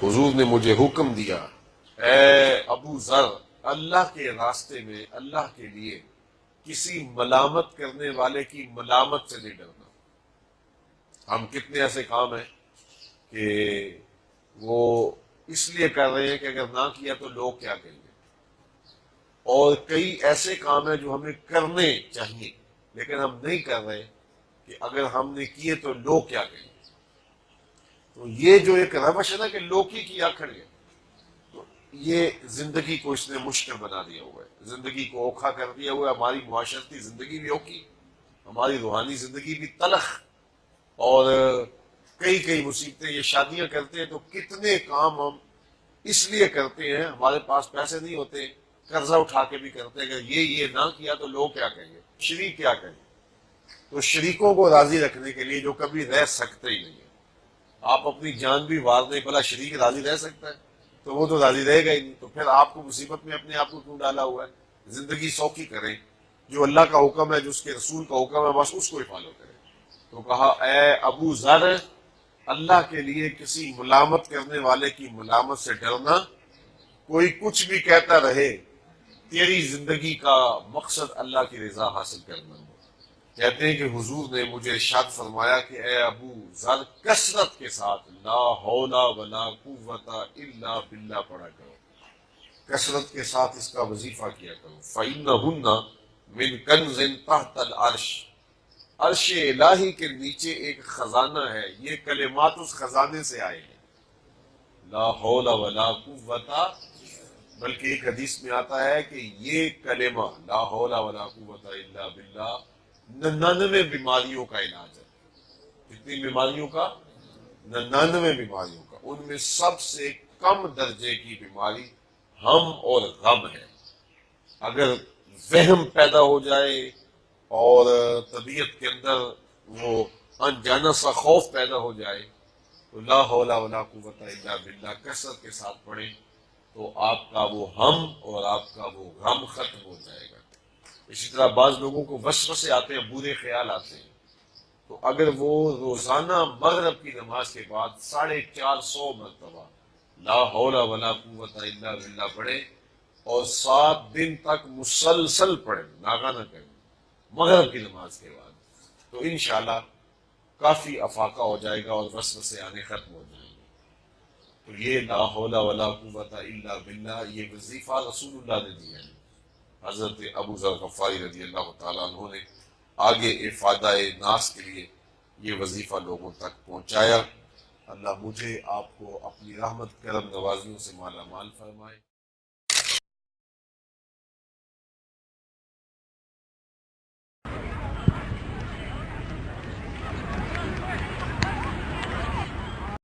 حضور نے مجھے حکم دیا، اے ابو ذر، اللہ کے راستے میں اللہ کے لیے کسی ملامت کرنے والے کی ملامت سے نہیں ڈرنا۔ ہم کتنے ایسے کام ہیں کہ وہ اس لیے کر رہے ہیں کہ اگر نہ کیا تو لوگ کیا کہیں گے، اور کئی ایسے کام ہیں جو ہمیں کرنے چاہیے لیکن ہم نہیں کر رہے کہ اگر ہم نے کیے تو لوگ کیا کہیں گے۔ تو یہ جو ایک روش ہے نا کہ لوگ کی کیا کھڑے، تو یہ زندگی کو اس نے مشکل بنا دیا ہوا ہے، زندگی کو اوکھا کر دیا ہوا ہے۔ ہماری معاشرتی زندگی بھی اوکھی، ہماری روحانی زندگی بھی تلخ، اور کئی مصیبتیں۔ یہ شادیاں کرتے ہیں تو کتنے کام ہم اس لیے کرتے ہیں، ہمارے پاس پیسے نہیں ہوتے، قرضہ اٹھا کے بھی کرتے ہیں، اگر یہ نہ کیا تو لوگ کیا کہیں گے، شریک کیا کہیں گے۔ تو شریکوں کو راضی رکھنے کے لیے جو کبھی رہ سکتے ہی نہیں ہے، آپ اپنی جان بھی وار دیں، بھلا شریک راضی رہ سکتا ہے؟ تو وہ تو راضی رہے گا ہی نہیں، تو پھر آپ کو مصیبت میں اپنے آپ کو کیوں ڈالا ہوا ہے؟ زندگی سوکھی کریں، جو اللہ کا حکم ہے، جو اس کے رسول کا حکم ہے، بس اس کو ہی فالو کریں۔ تو کہا، اے ابو ذر، اللہ کے لیے کسی ملامت کرنے والے کی ملامت سے ڈرنا، کوئی کچھ بھی کہتا رہے، تیری زندگی کا مقصد اللہ کی رضا حاصل کرنا ہو۔ کہتے ہیں کہ حضور نے مجھے ارشاد فرمایا کہ اے ابو ذر، کثرت کے ساتھ لا حول ولا قوت الا باللہ پڑھا کرو، کثرت کے ساتھ اس کا وظیفہ کیا کرو۔ فَإِنَّهُنَّ مِن كَنْزٍ تحت العرش، عرش الہی کے نیچے ایک خزانہ ہے، یہ کلمات اس خزانے سے آئے ہیں، لا حول ولا قوت۔ بلکہ ایک حدیث میں آتا ہے کہ یہ کلمہ لا حول ولا قوت الا باللہ 99 بیماریوں کا علاج ہے۔ کتنی بیماریوں کا؟ 99 بیماریوں کا۔ ان میں سب سے کم درجے کی بیماری ہم اور غم ہے۔ اگر وہم پیدا ہو جائے اور طبیعت کے اندر وہ انجانا سا خوف پیدا ہو جائے تو لا حول ولا قوت الا باللہ کثرت کے ساتھ پڑھیں، تو آپ کا وہ ہم اور آپ کا وہ غم ختم ہو جائے گا۔ اسی طرح بعض لوگوں کو وسوسے آتے ہیں، برے خیال آتے ہیں، تو اگر وہ روزانہ مغرب کی نماز کے بعد 450 مرتبہ لا حول ولا قوت الا باللہ پڑھیں اور 7 دن تک مسلسل پڑھیں، ناغہ نہ کریں، مغرب کی نماز کے بعد، تو انشاءاللہ کافی افاقہ ہو جائے گا اور وسوسے آنے ختم ہو جائیں گے۔ تو یہ لا حول ولا قوت الا باللہ، یہ وظیفہ رسول اللہ نے دیا ہے۔ حضرت ابو ذر غفاری رضی اللہ تعالیٰ عنہ نے آگے افادہ ناس کے لیے یہ وظیفہ لوگوں تک پہنچایا۔ اللہ مجھے آپ کو اپنی رحمت کرم نوازیوں سے مالا مال فرمائے۔